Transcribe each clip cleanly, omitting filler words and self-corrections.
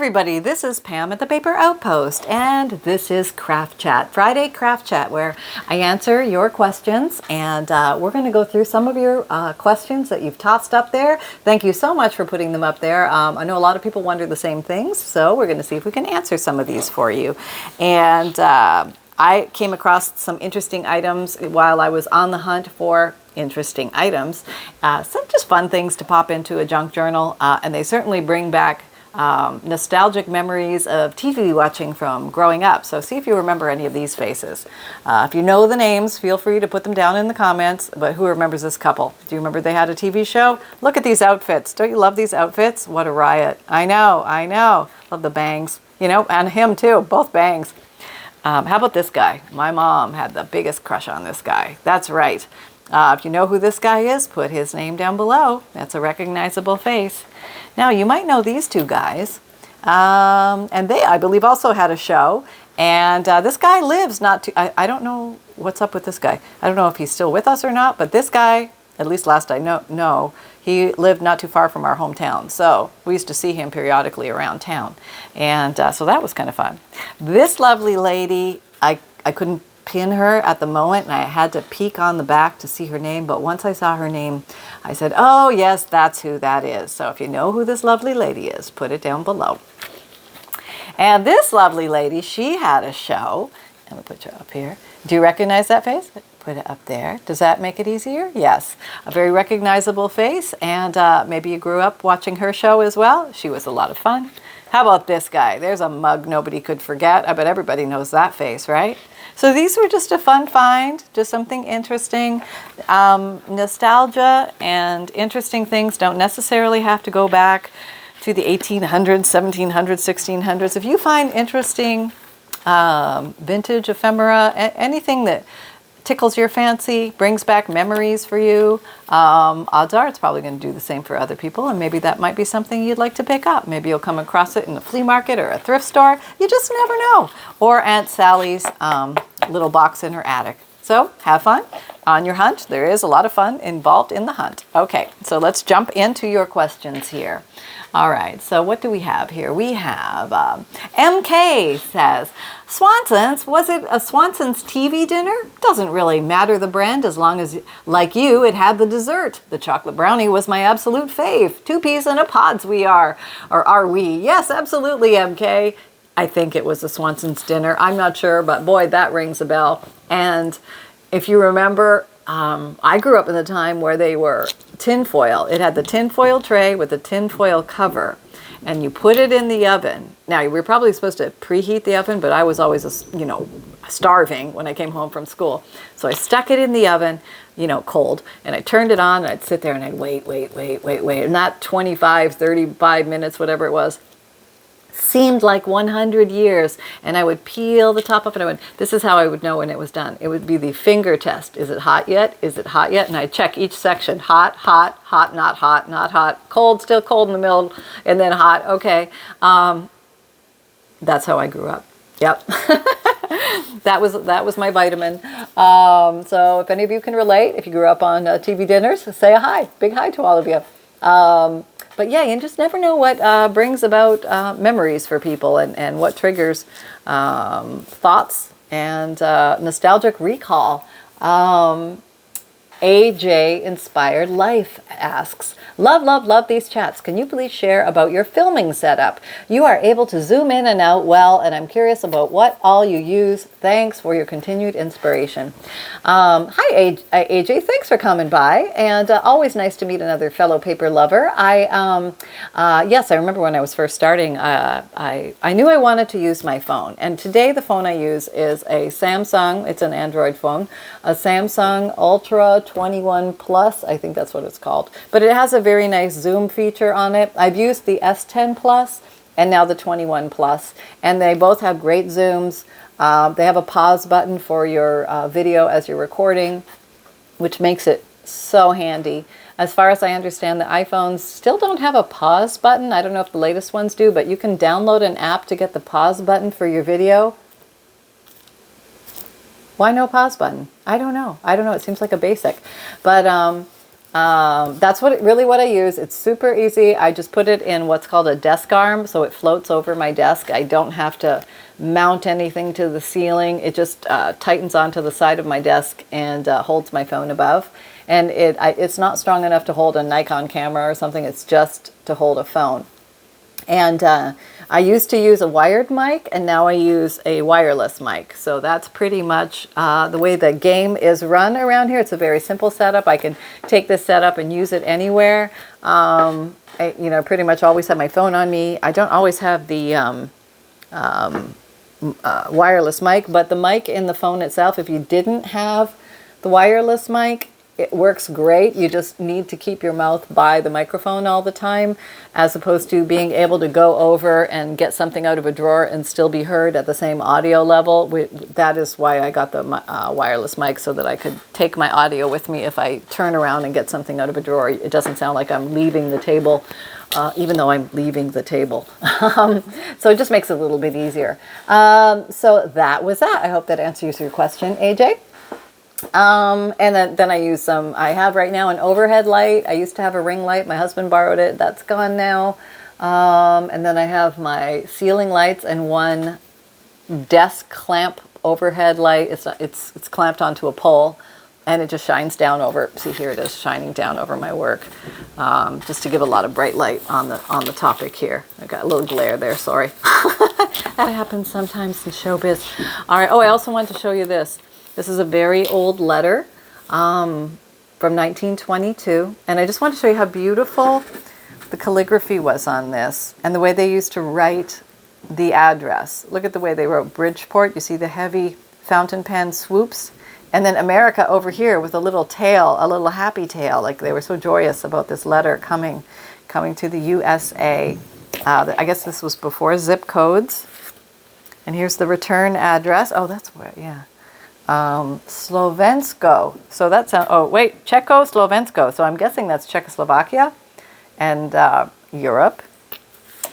everybody, this is Pam at the Paper Outpost, and this is Craft Chat, Friday Craft Chat, where I answer your questions, and we're going to go through some of your questions that you've tossed up there. Thank you so much for putting them up there. I know a lot of people wonder the same things, so we're going to see if we can answer some of these for you. And I came across some interesting items while I was on the hunt for interesting items, some just fun things to pop into a junk journal, and they certainly bring back nostalgic memories of TV watching from growing up. So see if you remember any of these faces. If you know the names, feel free to put them down in the comments. But who remembers this couple? Do you remember they had a TV show? Look at these outfits. Don't you love these outfits? What a riot. I know. Love the bangs. You know, and him too. Both bangs. How about this guy? My mom had the biggest crush on this guy. That's right. If you know who this guy is, put his name down below. That's a recognizable face. Now, you might know these two guys, and they, I believe, also had a show, and this guy lives not too, I don't know what's up with this guy. I don't know if he's still with us or not, but this guy, at least last I know, he lived not too far from our hometown, so we used to see him periodically around town, and so that was kind of fun. This lovely lady, I couldn't pin her at the moment, and I had to peek on the back to see her name, but once I saw her name, I said, oh yes, that's who that is. So if you know who this lovely lady is, put it down below. And this lovely lady, she had a show. I'm gonna put you up here. Do you recognize that face? Put it up there. Does that make it easier? Yes. A very recognizable face, and maybe you grew up watching her show as well. She was a lot of fun. How about this guy? There's a mug nobody could forget. I bet everybody knows that face, right? So these were just a fun find, just something interesting. Nostalgia and interesting things don't necessarily have to go back to the 1800s, 1700s, 1600s. If you find interesting vintage ephemera, anything that tickles your fancy, brings back memories for you, odds are it's probably going to do the same for other people, and maybe that might be something you'd like to pick up. Maybe you'll come across it in a flea market or a thrift store. You just never know. Or Aunt Sally's little box in her attic. So have fun on your hunt. There is a lot of fun involved in the hunt. Okay, so let's jump into your questions here. All right, so what do we have here? We have MK says, Swanson's, was it a Swanson's TV dinner? Doesn't really matter the brand as long as, like you, it had the dessert. The chocolate brownie was my absolute fave. 2 peas in a pods we are. Or are we? Yes, absolutely, MK. I think it was a Swanson's dinner. I'm not sure, but boy, that rings a bell. And if you remember, I grew up in the time where they were tinfoil. It had the tinfoil tray with the tinfoil cover, and you put it in the oven. Now, you were probably supposed to preheat the oven, but I was always, starving when I came home from school. So I stuck it in the oven, cold, and I turned it on, and I'd sit there and I'd wait. And that 25, 35 minutes, whatever it was, seemed like 100 years, and I would peel the top up, and this is how I would know when it was done. It would be the finger test. Is it hot yet? Is it hot yet? And I'd check each section. Hot, hot, hot, not hot, not hot, cold, still cold in the middle, and then hot. Okay. That's how I grew up. Yep. That was my vitamin. So if any of you can relate, if you grew up on TV dinners, say a hi. Big hi to all of you. But yeah, you just never know what brings about memories for people, and what triggers thoughts and nostalgic recall. AJ Inspired Life asks, love these chats. Can you please share about your filming setup? You are able to zoom in and out well, and I'm curious about what all you use. Thanks for your continued inspiration. Hi, AJ. Thanks for coming by, and always nice to meet another fellow paper lover. Yes, I remember when I was first starting, I knew I wanted to use my phone, and today the phone I use is a Samsung. It's an Android phone, a Samsung Ultra 21 Plus, I think that's what it's called. But it has a very nice zoom feature on it. I've used the S10 Plus and now the 21 Plus, and they both have great zooms. They have a pause button for your video as you're recording, which makes it so handy. As far as I understand, the iPhones still don't have a pause button. I don't know if the latest ones do, but you can download an app to get the pause button for your video. Why no pause button? I don't know. It seems like a basic. But That's really what I use. It's super easy. I just put it in what's called a desk arm, so it floats over my desk. I don't have to mount anything to the ceiling. It just tightens onto the side of my desk and holds my phone above. And it's not strong enough to hold a Nikon camera or something. It's just to hold a phone. And I used to use a wired mic, and now I use a wireless mic. So that's pretty much the way the game is run around here. It's a very simple setup. I can take this setup and use it anywhere. I pretty much always have my phone on me. I don't always have the wireless mic, but the mic in the phone itself, if you didn't have the wireless mic, it works great. You just need to keep your mouth by the microphone all the time, as opposed to being able to go over and get something out of a drawer and still be heard at the same audio level. That is why I got the wireless mic, so that I could take my audio with me if I turn around and get something out of a drawer. It doesn't sound like I'm leaving the table, even though I'm leaving the table. So it just makes it a little bit easier. So that was that. I hope that answers your question, AJ. And then I use I have right now an overhead light. I used to have a ring light. My husband borrowed it. That's gone now. And then I have my ceiling lights and one desk clamp overhead light. It's clamped onto a pole, and it just shines down over. See, here it is shining down over my work, just to give a lot of bright light on the topic here. I got a little glare there. Sorry. That happens sometimes in showbiz. All right. Oh, I also wanted to show you this. This is a very old letter from 1922, and I just want to show you how beautiful the calligraphy was on this and the way they used to write the address. Look at the way they wrote Bridgeport. You see the heavy fountain pen swoops, and then America over here with a little tail, a little happy tail, like they were so joyous about this letter coming to the USA. I guess this was before zip codes. And here's the return address. Oh, that's where, yeah. Slovensko. So that's, Czechoslovensko. So I'm guessing that's Czechoslovakia and Europe.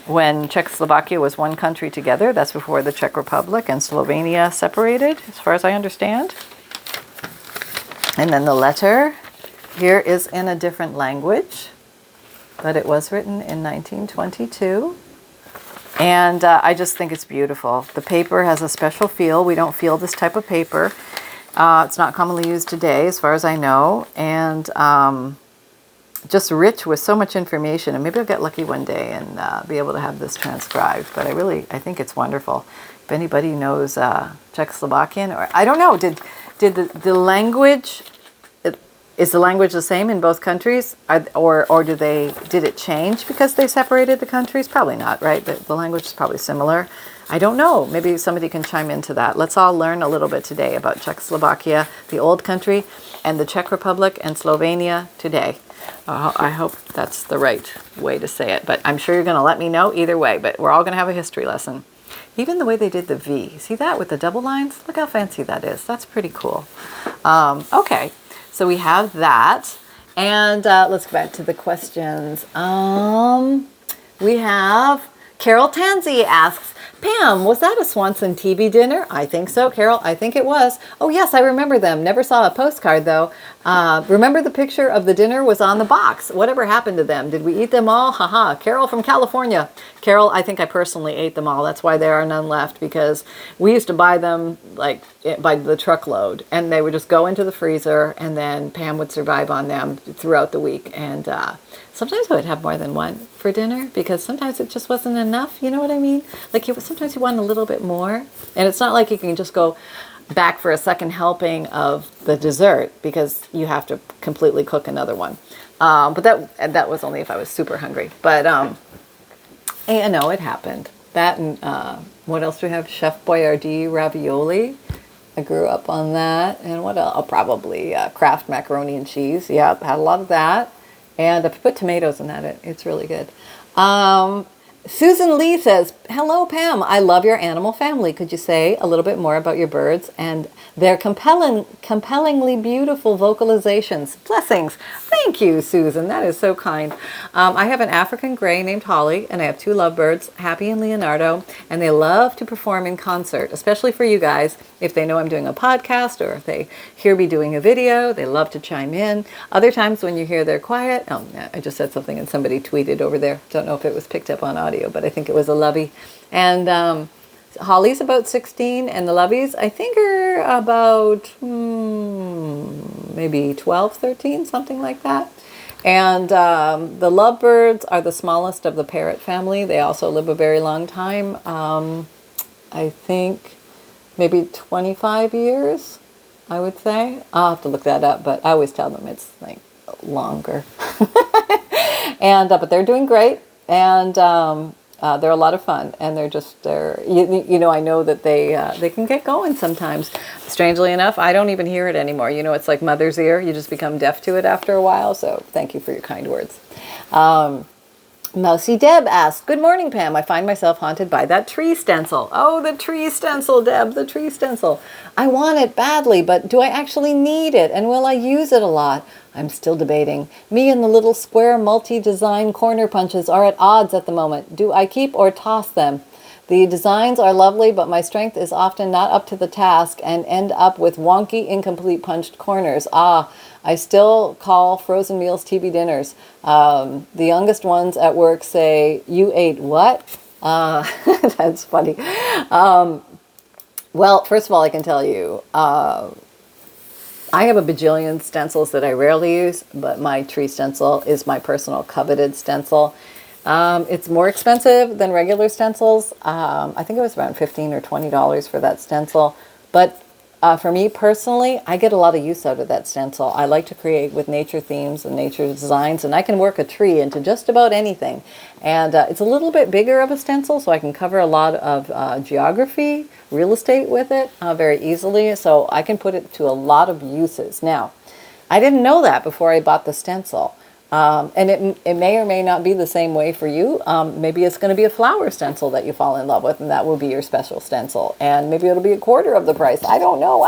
When Czechoslovakia was one country together, that's before the Czech Republic and Slovenia separated, as far as I understand. And then the letter here is in a different language, but it was written in 1922. And I just think it's beautiful. The paper has a special feel. We don't feel this type of paper. It's not commonly used today, as far as I know. And just rich with so much information. And maybe I'll get lucky one day and be able to have this transcribed. But I think it's wonderful. If anybody knows Czechoslovakian, or I don't know, did the language... Is the language the same in both countries, or did it change because they separated the countries? Probably not, right? The language is probably similar. I don't know. Maybe somebody can chime into that. Let's all learn a little bit today about Czechoslovakia, the old country, and the Czech Republic and Slovenia today. I hope that's the right way to say it, but I'm sure you're going to let me know either way. But we're all going to have a history lesson. Even the way they did the V. See that with the double lines? Look how fancy that is. That's pretty cool. Okay. So we have that, and let's go back to the questions. We have Carol Tansey asks, Pam, was that a Swanson TV dinner? I think so, Carol. I think it was. Oh, yes, I remember them. Never saw a postcard, though. Remember the picture of the dinner was on the box. Whatever happened to them? Did we eat them all? Haha. Carol from California. Carol, I think I personally ate them all. That's why there are none left, because we used to buy them like by the truckload, and they would just go into the freezer, and then Pam would survive on them throughout the week. And sometimes I would have more than one for dinner, because sometimes it just wasn't enough. You know what I mean? Like sometimes you want a little bit more, and it's not like you can just go back for a second helping of the dessert, because you have to completely cook another one. But that was only if I was super hungry. But I know it happened. That and what else do we have? Chef Boyardee ravioli. I grew up on that. And what else? Oh, probably Kraft macaroni and cheese. Yep, had a lot of that. And if you put tomatoes in that, it's really good. Susan Lee says, hello, Pam. I love your animal family. Could you say a little bit more about your birds and their compellingly beautiful vocalizations? Blessings. Thank you, Susan. That is so kind. I have an African gray named Holly, and I have two lovebirds, Happy and Leonardo, and they love to perform in concert, especially for you guys. If they know I'm doing a podcast or if they hear me doing a video, they love to chime in. Other times when you hear they're quiet, oh, I just said something and somebody tweeted over there. Don't know if it was picked up on audio, but I think it was a lovey. And Holly's about 16, and the loveys, I think, are about maybe 12, 13, something like that. And the lovebirds are the smallest of the parrot family. They also live a very long time. I think maybe 25 years, I would say. I'll have to look that up, but I always tell them it's like longer. And but they're doing great, and they're a lot of fun, and I know that they can get going sometimes. Strangely enough, I don't even hear it anymore. It's like mother's ear. You just become deaf to it after a while. So thank you for your kind words. Mousy Deb asked, "Good morning, Pam. I find myself haunted by that tree stencil." Oh, the tree stencil, Deb, the tree stencil. I want it badly, but do I actually need it? And will I use it a lot? I'm still debating. Me and the little square multi-design corner punches are at odds at the moment. Do I keep or toss them? The designs are lovely, but my strength is often not up to the task and end up with wonky, incomplete punched corners. I still call frozen meals TB dinners. The youngest ones at work say, "You ate what?" That's funny. Well, first of all, I can tell you, I have a bajillion stencils that I rarely use, but my tree stencil is my personal coveted stencil. It's more expensive than regular stencils. I think it was around $15 or $20 for that stencil. But for me personally, I get a lot of use out of that stencil. I like to create with nature themes and nature designs, and I can work a tree into just about anything. And it's a little bit bigger of a stencil, so I can cover a lot of geography, real estate with it very easily. So I can put it to a lot of uses. Now, I didn't know that before I bought the stencil. And it may or may not be the same way for you. Maybe it's going to be a flower stencil that you fall in love with, and that will be your special stencil. And maybe it'll be a quarter of the price. I don't know,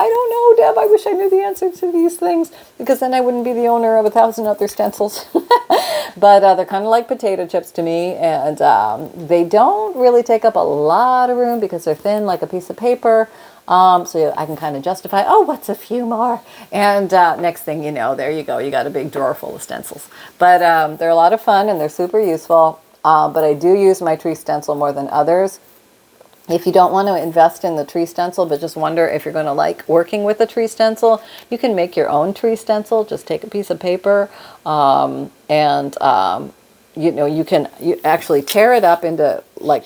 Deb. I wish I knew the answer to these things, because then I wouldn't be the owner of 1,000 other stencils. But they're kind of like potato chips to me, and they don't really take up a lot of room because they're thin like a piece of paper. So I can kind of justify, what's a few more? And next thing you know, there you go. You got a big drawer full of stencils. But they're a lot of fun, and they're super useful. But I do use my tree stencil more than others. If you don't want to invest in the tree stencil, but just wonder if you're going to like working with a tree stencil, you can make your own tree stencil. Just take a piece of paper you can actually tear it up into like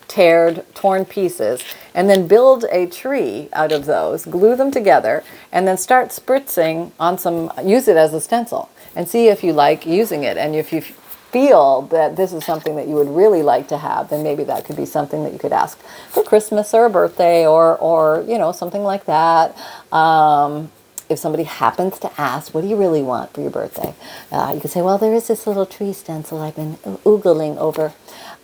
torn pieces, and then build a tree out of those, glue them together, and then start spritzing on use it as a stencil, and see if you like using it. And if you feel that this is something that you would really like to have, then maybe that could be something that you could ask for Christmas or a birthday or something like that. If somebody happens to ask, what do you really want for your birthday? You can say, well, there is this little tree stencil I've been oogling over.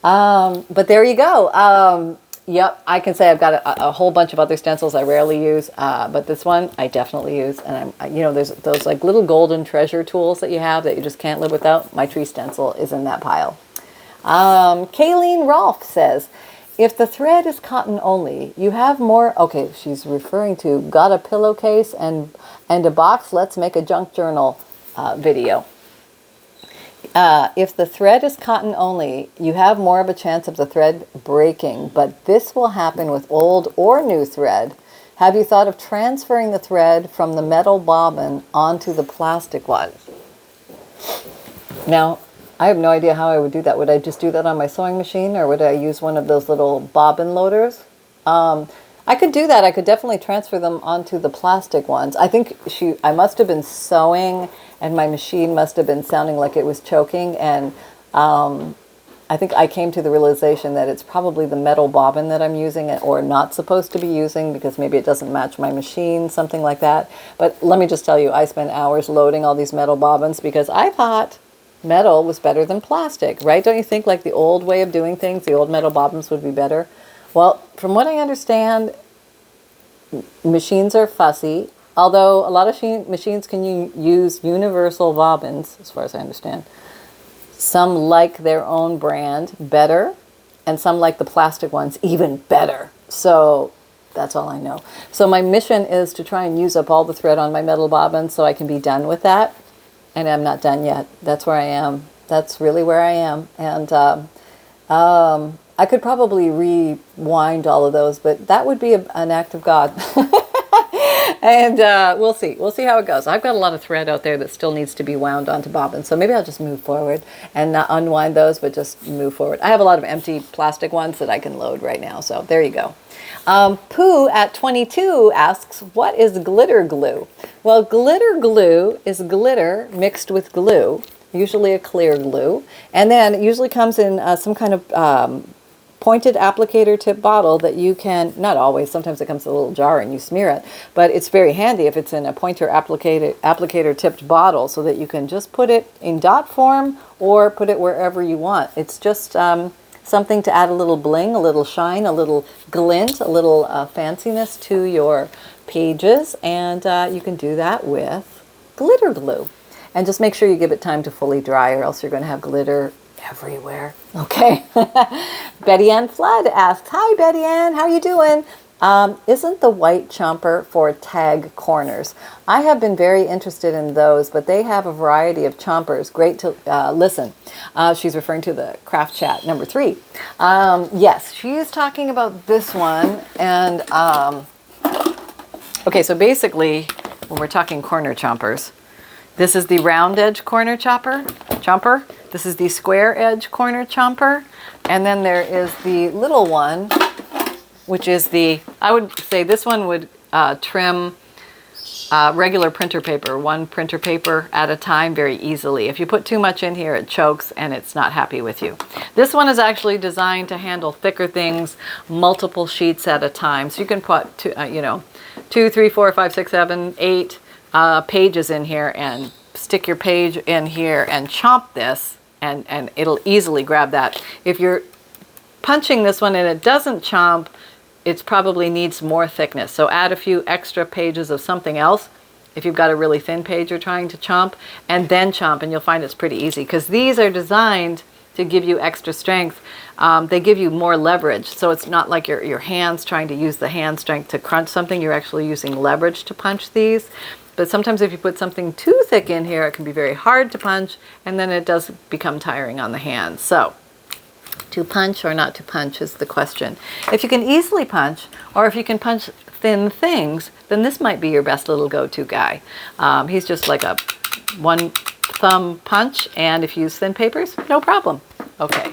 But there you go. Yep, I can say I've got a whole bunch of other stencils I rarely use, but this one I definitely use. And there's those like little golden treasure tools that you have that you just can't live without. My tree stencil is in that pile. Kayleen Rolfe says, if the thread is cotton only, you have more. Okay, she's referring to got a pillowcase and a box. Let's make a junk journal video. If the thread is cotton only, you have more of a chance of the thread breaking, but this will happen with old or new thread. Have you thought of transferring the thread from the metal bobbin onto the plastic one? Now, I have no idea how I would do that. Would I just do that on my sewing machine, or would I use one of those little bobbin loaders? I could do that. I could definitely transfer them onto the plastic ones. I think I must have been sewing, and my machine must have been sounding like it was choking, and I think I came to the realization that it's probably the metal bobbin that I'm using or not supposed to be using, because maybe it doesn't match my machine, something like that. But let me just tell you, I spent hours loading all these metal bobbins because I thought metal was better than plastic, right? Don't you think like the old way of doing things, the old metal bobbins would be better? Well, from what I understand, machines are fussy. Although a lot of machines can use universal bobbins, as far as I understand. Some like their own brand better, and some like the plastic ones even better. So that's all I know. So my mission is to try and use up all the thread on my metal bobbin so I can be done with that. And I'm not done yet. That's where I am. That's really where I am. And I could probably rewind all of those, but that would be an act of God. And we'll see. We'll see how it goes. I've got a lot of thread out there that still needs to be wound onto bobbins, so maybe I'll just move forward and not unwind those, but just move forward. I have a lot of empty plastic ones that I can load right now, so there you go. Pooh at 22 asks, what is glitter glue? Well, glitter glue is glitter mixed with glue, usually a clear glue, and then it usually comes in some kind of pointed applicator tip bottle that you can, not always, sometimes it comes in a little jar and you smear it, but it's very handy if it's in a pointer applicator tipped bottle so that you can just put it in dot form or put it wherever you want. It's just something to add a little bling, a little shine, a little glint, a little fanciness to your pages, and you can do that with glitter glue. And just make sure you give it time to fully dry, or else you're going to have glitter everywhere. Okay. Betty Ann Flood asks, hi Betty Ann, how you doing? Isn't the white chomper for tag corners? I have been very interested in those, but they have a variety of chompers. Great to listen. She's referring to the craft chat number 3. Yes, she's talking about this one. And okay, so basically, when we're talking corner chompers, this is the round edge corner chomper. This is the square edge corner chomper. And then there is the little one, which is the, I would say this one would trim regular printer paper, one printer paper at a time very easily. If you put too much in here, it chokes and it's not happy with you. This one is actually designed to handle thicker things, multiple sheets at a time. So you can put 2, 3, 4, 5, 6, 7, 8 pages in here and stick your page in here and chomp this, and it'll easily grab that. If you're punching this one and it doesn't chomp, it probably needs more thickness. So add a few extra pages of something else if you've got a really thin page you're trying to chomp, and then chomp, and you'll find it's pretty easy, because these are designed to give you extra strength. They give you more leverage, so it's not like your hands trying to use the hand strength to crunch something. You're actually using leverage to punch these. But sometimes if you put something too thick in here, it can be very hard to punch, and then it does become tiring on the hands. So to punch or not to punch is the question. If you can easily punch, or if you can punch thin things, then this might be your best little go-to guy. He's just like a one thumb punch, and if you use thin papers, no problem. Okay,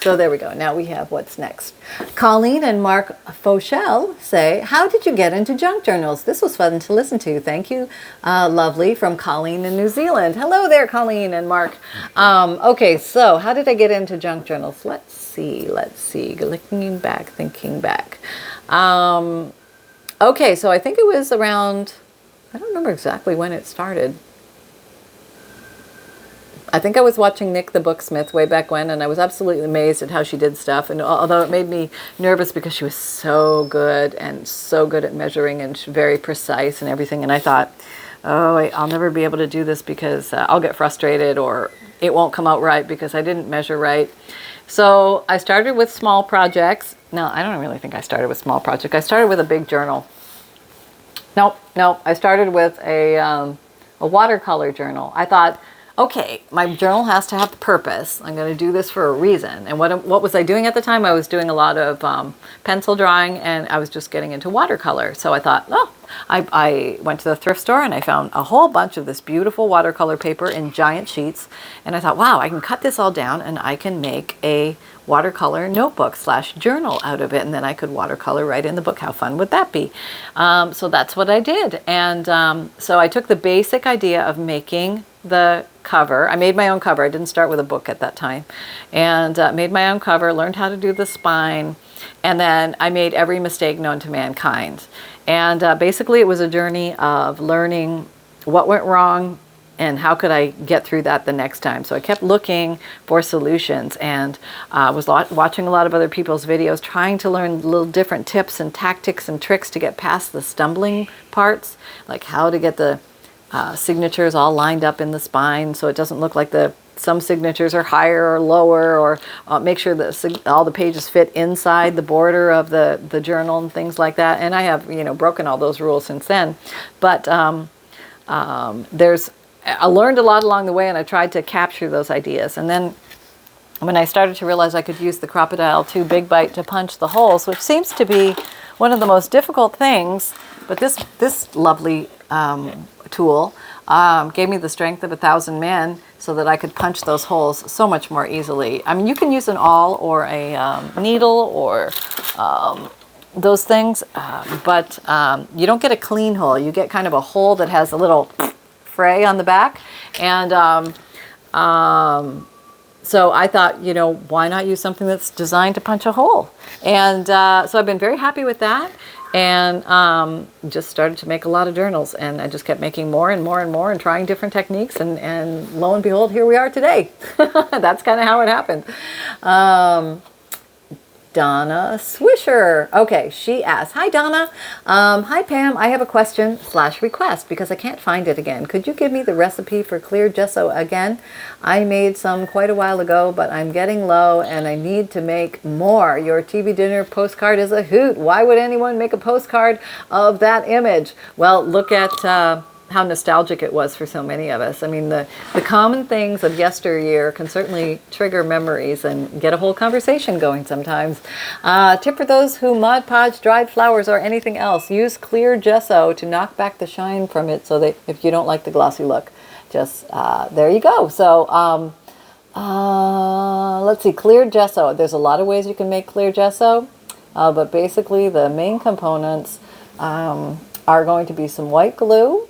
so there we go. Now we have what's next. Colleen and Mark Fauchel say, how did you get into junk journals? This was fun to listen to. Thank you, lovely, from Colleen in New Zealand. Hello there, Colleen and Mark. Okay, so how did I get into junk journals? Let's see. Thinking back. Okay, so I think it was around, I don't remember exactly when it started. I think I was watching Nick the Booksmith way back when, and I was absolutely amazed at how she did stuff. And although it made me nervous because she was so good at measuring and very precise and everything, and I thought, oh, I'll never be able to do this because I'll get frustrated, or it won't come out right because I didn't measure right. So I started with small projects. No, I don't really think I started with small projects. I started with a big journal. No, I started with a watercolor journal. I thought, okay, my journal has to have purpose. I'm going to do this for a reason. And what was I doing at the time? I was doing a lot of pencil drawing, and I was just getting into watercolor. So I thought, I went to the thrift store and I found a whole bunch of this beautiful watercolor paper in giant sheets. And I thought, wow, I can cut this all down and I can make a watercolor notebook / journal out of it. And then I could watercolor right in the book. How fun would that be? So that's what I did. And so I took the basic idea of making the cover. I made my own cover. I didn't start with a book at that time. And made my own cover, learned how to do the spine, and then I made every mistake known to mankind. And basically it was a journey of learning what went wrong and how could I get through that the next time? So I kept looking for solutions, and was watching a lot of other people's videos, trying to learn little different tips and tactics and tricks to get past the stumbling parts, like how to get the signatures all lined up in the spine so it doesn't look like some signatures are higher or lower, or make sure that all the pages fit inside the border of the journal and things like that. And I have, broken all those rules since then. But I learned a lot along the way, and I tried to capture those ideas. And then when I started to realize I could use the Crocodile 2 Big Bite to punch the holes, which seems to be one of the most difficult things, but this lovely tool gave me the strength of 1,000 men so that I could punch those holes so much more easily. I mean, you can use an awl or a needle or those things, but you don't get a clean hole. You get kind of a hole that has a little fray on the back. And so I thought, why not use something that's designed to punch a hole? And so I've been very happy with that. And just started to make a lot of journals, and I just kept making more and more and more and trying different techniques, and lo and behold, here we are today. That's kind of how it happened. Donna Swisher. Okay, she asked, hi Donna. Hi Pam, I have a question/request because I can't find it again. Could you give me the recipe for clear gesso again? I made some quite a while ago, but I'm getting low and I need to make more. Your TV dinner postcard is a hoot. Why would anyone make a postcard of that image? Well, look at how nostalgic it was for so many of us. I mean, the common things of yesteryear can certainly trigger memories and get a whole conversation going sometimes. Tip for those who Mod Podge dried flowers or anything else: use clear gesso to knock back the shine from it, so that if you don't like the glossy look, just there you go. So let's see, clear gesso. There's a lot of ways you can make clear gesso, but basically the main components are going to be some white glue.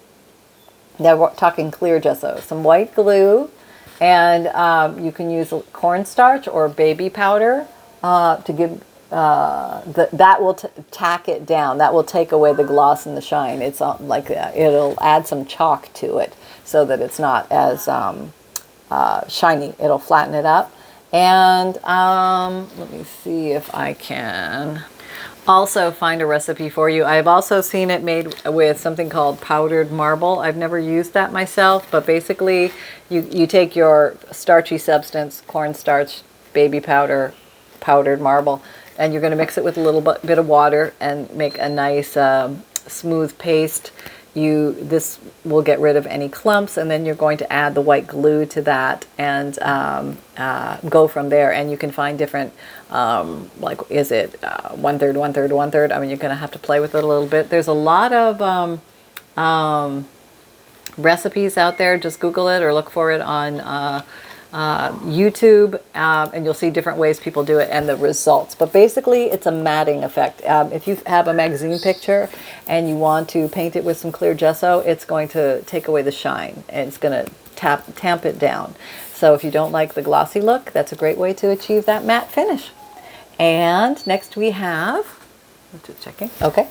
Now we're talking clear gesso, some white glue, and you can use cornstarch or baby powder to give, that will tack it down. That will take away the gloss and the shine. It's like it'll add some chalk to it so that it's not as shiny. It'll flatten it up. And let me see if I can also find a recipe for you. I've also seen it made with something called powdered marble. I've never used that myself, but basically you take your starchy substance, cornstarch, baby powder, powdered marble, and you're going to mix it with a little bit of water and make a nice smooth paste. This will get rid of any clumps, and then you're going to add the white glue to that and go from there. And you can find different, like, is it 1/3, 1/3, 1/3? I mean, you're going to have to play with it a little bit. There's a lot of recipes out there. Just Google it or look for it on YouTube, and you'll see different ways people do it and the results. But basically, it's a matting effect. If you have a magazine picture and you want to paint it with some clear gesso, it's going to take away the shine, and it's going to tamp it down. So if you don't like the glossy look, that's a great way to achieve that matte finish. And next we have, just checking. Okay.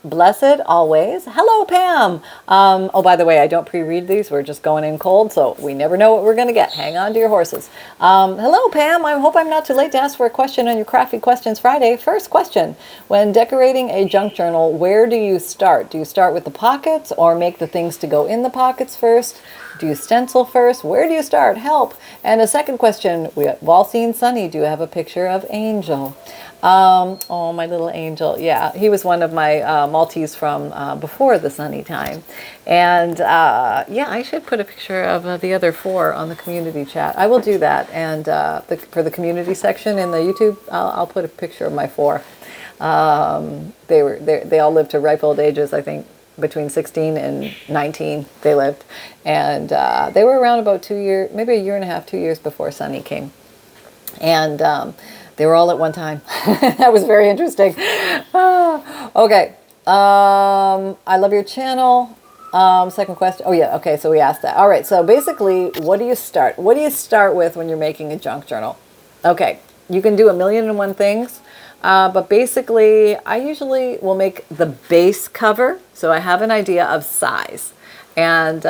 Blessed always. Hello, Pam. Oh, by the way, I don't pre-read these. We're just going in cold, so we never know what we're going to get. Hang on to your horses. Hello, Pam. I hope I'm not too late to ask for a question on your Crafty Questions Friday. First question. When decorating a junk journal, where do you start? Do you start with the pockets or make the things to go in the pockets first? Do you stencil first? Where do you start? Help. And a second question. We've all seen Sunny. Do you have a picture of Angel? Oh, my little angel. Yeah, he was one of my Maltese from before the Sunny time. And yeah, I should put a picture of the other 4 on the community chat. I will do that. And for the community section in the YouTube, I'll put a picture of my 4. They all lived to ripe old ages, I think. Between 16 and 19 they lived. And they were around about 2 years, maybe a year and a half, 2 years before Sunny came. And they were all at one time. That was very interesting. Okay. I love your channel. Second question. Oh yeah. Okay. So we asked that. All right. So basically, what do you start? What do you start with when you're making a junk journal? Okay. You can do 1,000,001 things. But basically, I usually will make the base cover. So I have an idea of size. And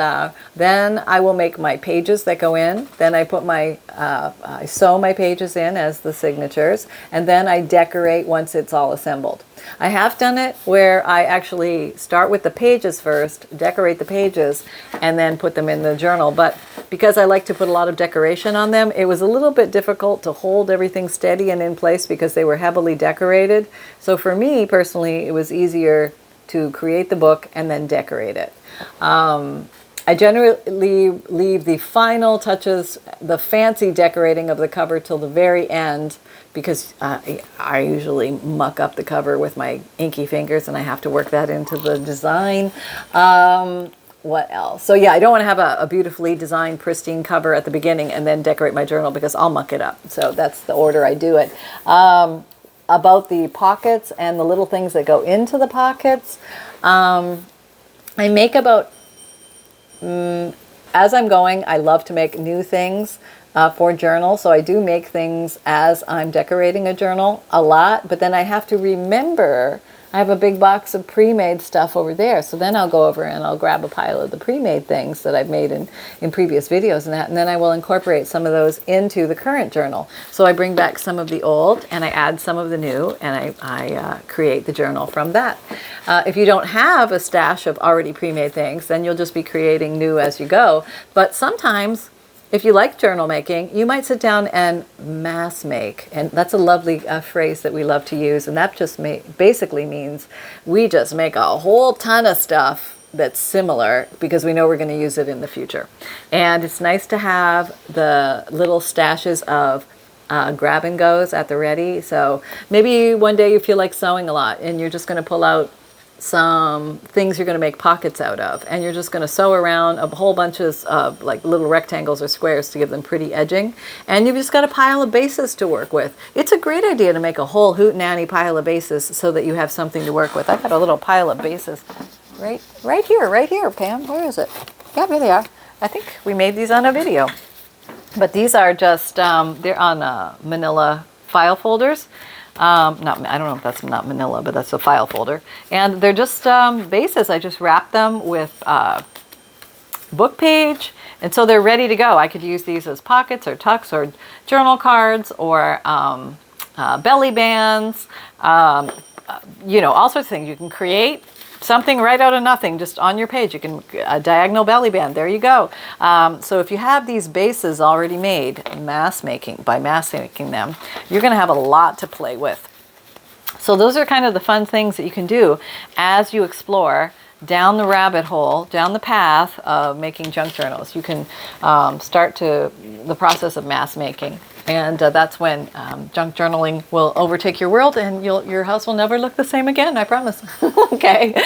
then I will make my pages that go in. Then I put my, I sew my pages in as the signatures, and then I decorate once it's all assembled. I have done it where I actually start with the pages first, decorate the pages, and then put them in the journal. But because I like to put a lot of decoration on them, it was a little bit difficult to hold everything steady and in place because they were heavily decorated. So for me personally, it was easier to create the book and then decorate it. I generally leave the final touches, the fancy decorating of the cover, till the very end, because I usually muck up the cover with my inky fingers and I have to work that into the design. What else? So yeah, I don't want to have a beautifully designed, pristine cover at the beginning and then decorate my journal because I'll muck it up. So that's the order I do it. About the pockets and the little things that go into the pockets, I make about, as I'm going, I love to make new things for journals. So I do make things as I'm decorating a journal a lot, but then I have to remember I have a big box of pre-made stuff over there. So then I'll go over and I'll grab a pile of the pre-made things that I've made in previous videos and that, and then I will incorporate some of those into the current journal. So I bring back some of the old and I add some of the new, and I create the journal from that. If you don't have a stash of already pre-made things, then you'll just be creating new as you go. But sometimes, if you like journal making, you might sit down and mass make. And that's a lovely phrase that we love to use. And that just basically means we just make a whole ton of stuff that's similar because we know we're going to use it in the future. And it's nice to have the little stashes of grab and goes at the ready. So maybe one day you feel like sewing a lot and you're just going to pull out some things you're going to make pockets out of, and you're just going to sew around a whole bunch of like little rectangles or squares to give them pretty edging, and you've just got a pile of bases to work with. It's a great idea to make a whole hootenanny pile of bases so that you have something to work with. I got a little pile of bases right here, Pam. Where is it? Yeah, there they are. I think we made these on a video, but these are just they're on manila file folders. I don't know if that's not manila, but that's a file folder. And they're just bases. I just wrap them with book page. And so they're ready to go. I could use these as pockets or tucks or journal cards or belly bands, you know, all sorts of things. You can create something right out of nothing, just on your page. You can, a diagonal belly band, there you go. So if you have these bases already made, by mass making them, you're going to have a lot to play with. So those are kind of the fun things that you can do as you explore down the rabbit hole, down the path of making junk journals. You can start to the process of mass making. And that's when junk journaling will overtake your world, and your house will never look the same again, I promise. Okay,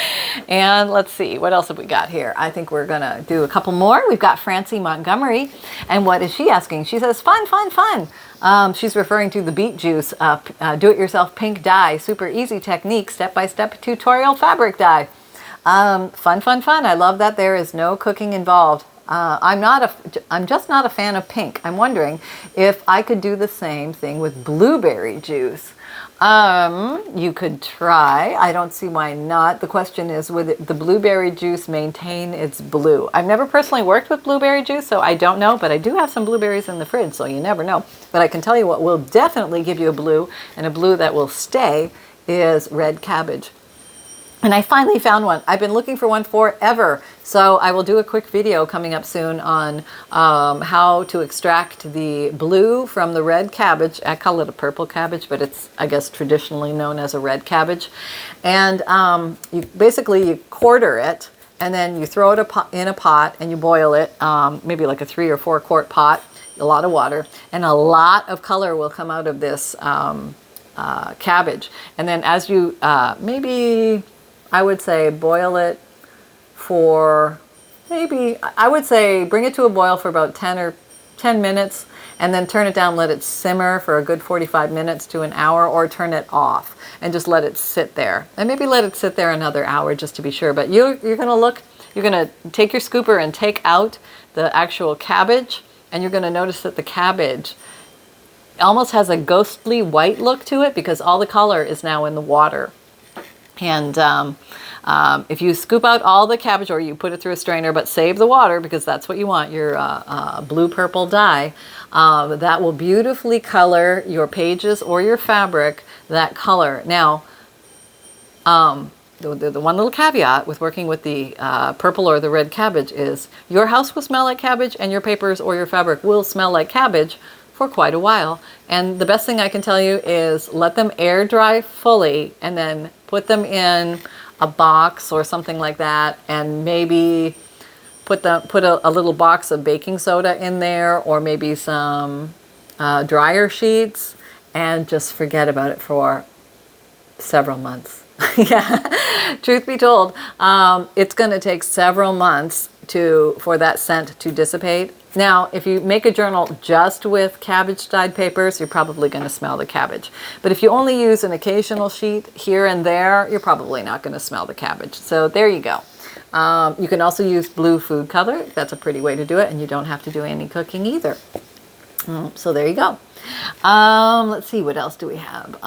and let's see, what else have we got here? I think we're going to do a couple more. We've got Francie Montgomery, and what is she asking? She says, fun, fun, fun. She's referring to the beet juice, do-it-yourself pink dye, super easy technique, step-by-step tutorial fabric dye. Fun, fun, fun. I love that there is no cooking involved. I'm just not a fan of pink. I'm wondering if I could do the same thing with blueberry juice. You could try. I don't see why not. The question is, would the blueberry juice maintain its blue? I've never personally worked with blueberry juice, so I don't know, but I do have some blueberries in the fridge, so you never know. But I can tell you what will definitely give you a blue, and a blue that will stay, is red cabbage. And I finally found one. I've been looking for one forever. So I will do a quick video coming up soon on how to extract the blue from the red cabbage. I call it a purple cabbage, but it's, I guess, traditionally known as a red cabbage. And you quarter it, and then you throw it in a pot and you boil it, maybe like a 3 or 4 quart pot, a lot of water, and a lot of color will come out of this cabbage. And then as you maybe, I would say, boil it for maybe, I would say bring it to a boil for about 10 minutes, and then turn it down, let it simmer for a good 45 minutes to an hour, or turn it off and just let it sit there. And maybe let it sit there another hour just to be sure. But you're going to take your scooper and take out the actual cabbage, and you're going to notice that the cabbage almost has a ghostly white look to it because all the color is now in the water. And If you scoop out all the cabbage, or you put it through a strainer, but save the water because that's what you want, your blue-purple dye, that will beautifully color your pages or your fabric that color. Now, the one little caveat with working with the purple or the red cabbage is your house will smell like cabbage and your papers or your fabric will smell like cabbage for quite a while. And the best thing I can tell you is let them air dry fully and then put them in a box or something like that, and maybe put a little box of baking soda in there, or maybe some dryer sheets, and just forget about it for several months. Yeah, truth be told, it's going to take several months for that scent to dissipate. Now, if you make a journal just with cabbage dyed papers, you're probably going to smell the cabbage. But if you only use an occasional sheet here and there, you're probably not going to smell the cabbage. So there you go. You can also use blue food color. That's a pretty way to do it, and you don't have to do any cooking either. So there you go. Let's see, what else do we have?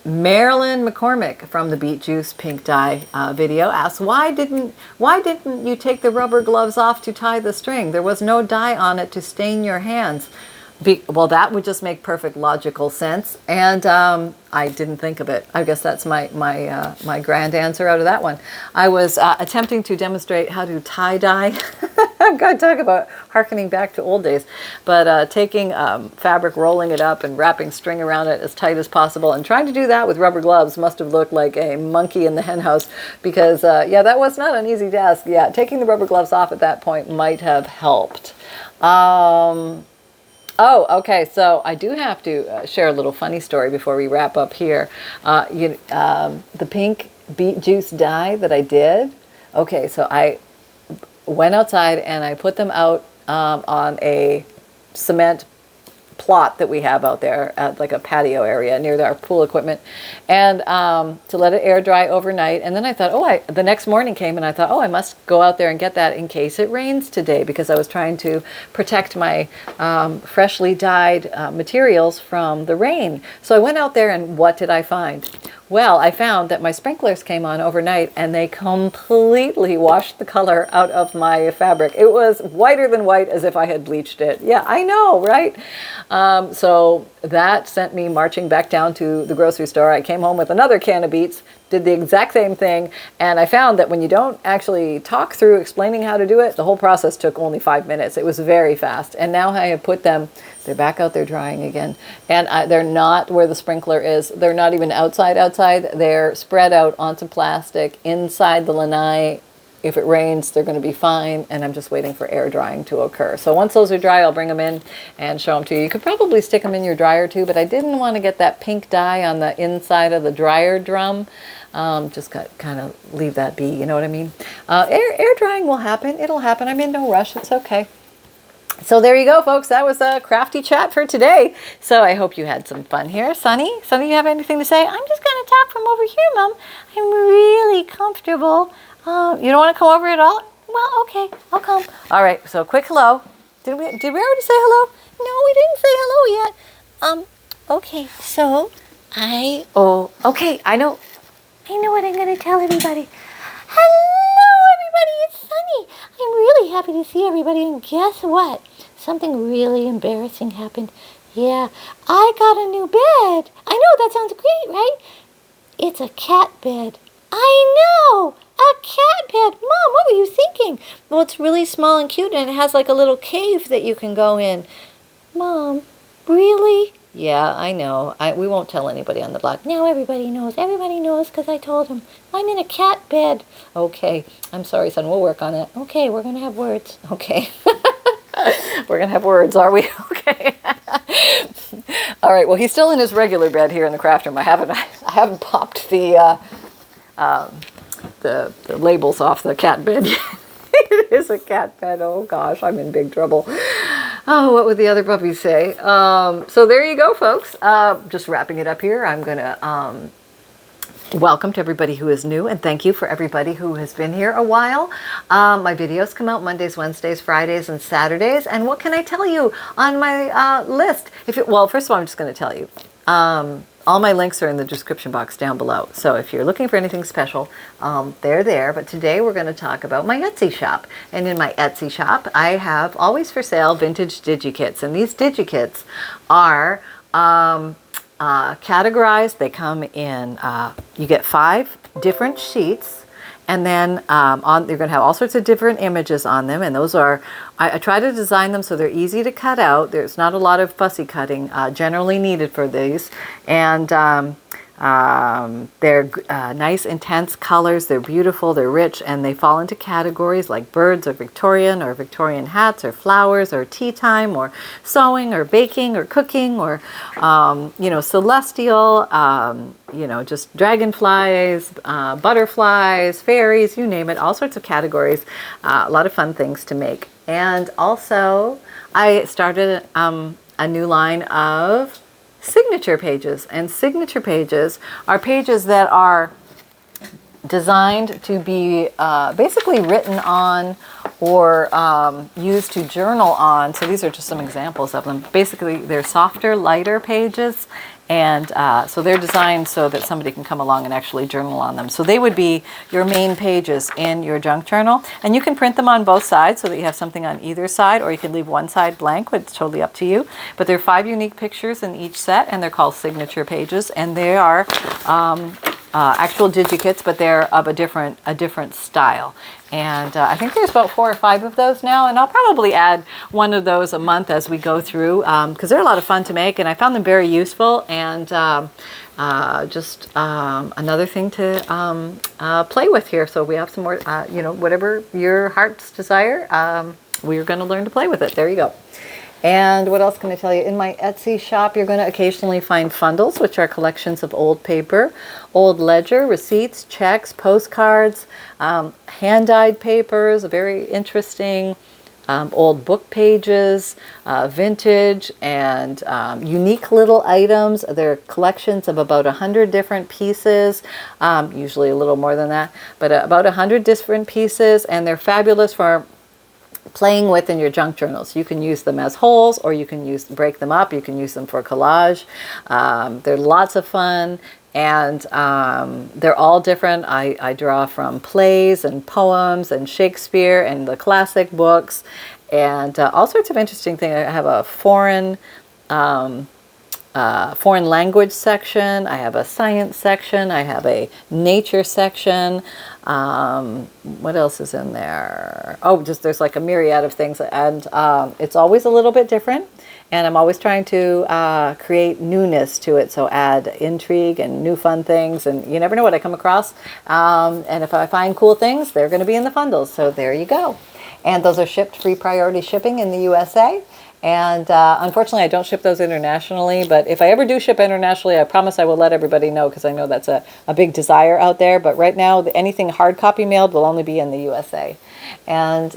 Marilyn McCormick from the Beet Juice Pink Dye video asks, why didn't you take the rubber gloves off to tie the string? There was no dye on it to stain your hands. Well, that would just make perfect logical sense, and I didn't think of it. I guess that's my grand answer out of that one. I was attempting to demonstrate how to tie dye. I'm going to talk about harkening back to old days, but taking fabric, rolling it up, and wrapping string around it as tight as possible, and trying to do that with rubber gloves must have looked like a monkey in the henhouse, because yeah, that was not an easy task. Yeah, taking the rubber gloves off at that point might have helped. Oh, okay, so I do have to share a little funny story before we wrap up here. The pink beet juice dye that I did, okay, so I went outside and I put them out on a cement plot that we have out there at like a patio area near our pool equipment, and to let it air dry overnight. And then I thought, the next morning came and I thought, I must go out there and get that in case it rains today, because I was trying to protect my freshly dyed materials from the rain. So I went out there, and what did I find? Well, I found that my sprinklers came on overnight and they completely washed the color out of my fabric. It was whiter than white, as if I had bleached it. Yeah, I know, right? So that sent me marching back down to the grocery store. I came home with another can of beets, did the exact same thing, and I found that when you don't actually talk through explaining how to do it, the whole process took only 5 minutes. It was very fast. And now I have put them, they're back out there drying again, and they're not where the sprinkler is. They're not even outside. They're spread out onto plastic inside the lanai. If it rains, they're going to be fine, and I'm just waiting for air drying to occur. So once those are dry, I'll bring them in and show them to you. You could probably stick them in your dryer too, but I didn't want to get that pink dye on the inside of the dryer drum. Just kind of leave that be, you know what I mean? Air drying will happen. It'll happen. I'm in no rush. It's okay. So there you go, folks. That was a crafty chat for today. So I hope you had some fun here. Sunny, you have anything to say? I'm just going to talk from over here, Mom. I'm really comfortable. You don't want to come over at all? Well, okay, I'll come. All right, so quick hello. Did we already say hello? No, we didn't say hello yet. Okay, so okay, I know what I'm going to tell everybody. Hello, everybody, it's Sunny. I'm really happy to see everybody, and guess what? Something really embarrassing happened. Yeah, I got a new bed. I know, that sounds great, right? It's a cat bed. I know! A cat bed! Mom, what were you thinking? Well, it's really small and cute, and it has like a little cave that you can go in. Mom, really? Yeah, I know. We won't tell anybody on the block. Now everybody knows. Everybody knows because I told them. I'm in a cat bed. Okay. I'm sorry, son. We'll work on it. Okay, we're going to have words. Okay. We're going to have words, are we? Okay. All right. Well, he's still in his regular bed here in the craft room. I haven't popped the labels off the cat bed yet. It is a cat bed. Oh gosh, I'm in big trouble. Oh, what would the other puppies say? So there you go, folks. Just wrapping it up here. I'm going to welcome to everybody who is new, and thank you for everybody who has been here a while. My videos come out Mondays, Wednesdays, Fridays, and Saturdays. And what can I tell you on my list? Well, first of all, I'm just going to tell you. all my links are in the description box down below. So if you're looking for anything special, they're there. But today we're going to talk about my Etsy shop. And in my Etsy shop, I have always for sale vintage Digikits. And these Digikits are categorized. They come in, you get 5 different sheets. And then you're going to have all sorts of different images on them. And those are, I try to design them so they're easy to cut out. There's not a lot of fussy cutting generally needed for these. And they're nice, intense colors. They're beautiful, they're rich, and they fall into categories like birds or Victorian hats or flowers or tea time or sewing or baking or cooking or, celestial, just dragonflies, butterflies, fairies, you name it, all sorts of categories. A lot of fun things to make. And also, I started a new line of signature pages. And signature pages are pages that are designed to be basically written on or used to journal on. So these are just some examples of them. Basically, they're softer, lighter pages. And so they're designed so that somebody can come along and actually journal on them. So they would be your main pages in your junk journal. And you can print them on both sides so that you have something on either side, or you can leave one side blank, but it's totally up to you. But there are 5 unique pictures in each set, and they're called signature pages. And they are actual Digikits, but they're of a different style. And I think there's about 4 or 5 of those now, and I'll probably add one of those a month as we go through, because they're a lot of fun to make, and I found them very useful, and just another thing to play with here. So we have some more, whatever your heart's desire, we're going to learn to play with it. There you go. And what else can I tell you? In my Etsy shop, you're going to occasionally find FUNDLEs, which are collections of old paper, old ledger, receipts, checks, postcards, hand-dyed papers, very interesting, old book pages, vintage, and unique little items. They're collections of about 100 different pieces, usually a little more than that, but about 100 different pieces, and they're fabulous for playing with in your junk journals. You can use them as wholes, or you can break them up. You can use them for collage. They're lots of fun, and they're all different. I draw from plays and poems and Shakespeare and the classic books, and all sorts of interesting things. I have a foreign language section. I have a science section. I have a nature section. What else is in there? Oh, there's like a myriad of things, and it's always a little bit different, and I'm always trying to create newness to it, so add intrigue and new fun things, and you never know what I come across, and if I find cool things, they're going to be in the FUNDLEs, so there you go. And those are shipped free priority shipping in the USA. And unfortunately, I don't ship those internationally, but if I ever do ship internationally, I promise I will let everybody know, because I know that's a big desire out there. But right now, anything hard copy mailed will only be in the USA. And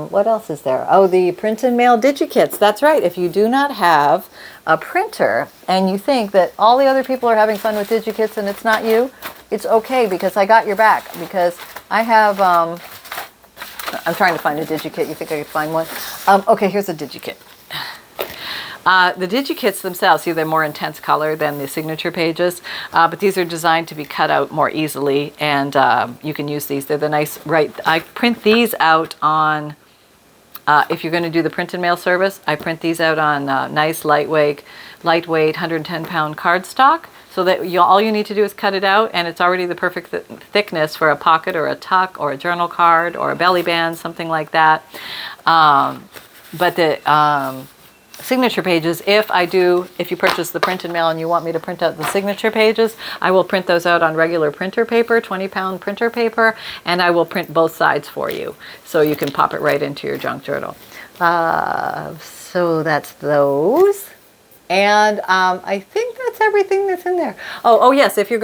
what else is there? Oh, the print and mail Digikits. That's right. If you do not have a printer and you think that all the other people are having fun with Digikits and it's not you, it's okay, because I got your back. Because I have... I'm trying to find a Digikit. You think I could find one? Okay, here's a Digikit. The Digikits themselves, see, they're more intense color than the signature pages, but these are designed to be cut out more easily, and you can use these. They're the nice, I print these out on, if you're going to do the print and mail service, I print these out on nice, lightweight 110-pound cardstock, so that all you need to do is cut it out, and it's already the perfect thickness for a pocket or a tuck or a journal card or a belly band, something like that. But the signature pages, if you purchase the print and mail and you want me to print out the signature pages, I will print those out on regular printer paper, 20-pound printer paper, and I will print both sides for you, so you can pop it right into your junk journal. So that's those. And I think that's everything that's in there. Oh yes, if you're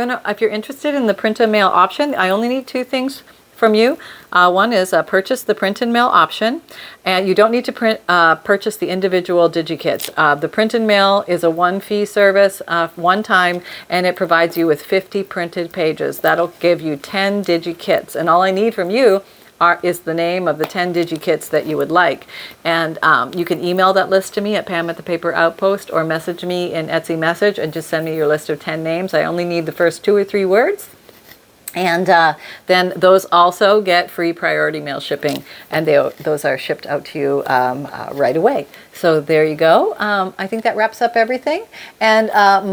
interested in the print and mail option, I only need 2 things from you. One is purchase the print and mail option, and you don't need to purchase the individual Digikits. The print and mail is a one-fee service, one time, and it provides you with 50 printed pages. That'll give you 10 Digikits, and all I need from you is the name of the 10 Digikits that you would like. And you can email that list to me at Pam@the_Paper_Outpost, or message me in Etsy message and just send me your list of 10 names. I only need the first 2 or 3 words. And then those also get free priority mail shipping, and those are shipped out to you right away. So there you go. I think that wraps up everything. And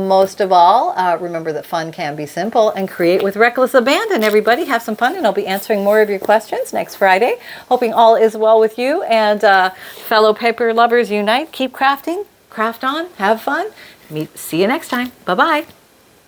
most of all, remember that fun can be simple, and create with reckless abandon. Everybody have some fun, and I'll be answering more of your questions next Friday. Hoping all is well with you, and fellow paper lovers unite. Keep crafting, craft on, have fun. See you next time. Bye-bye.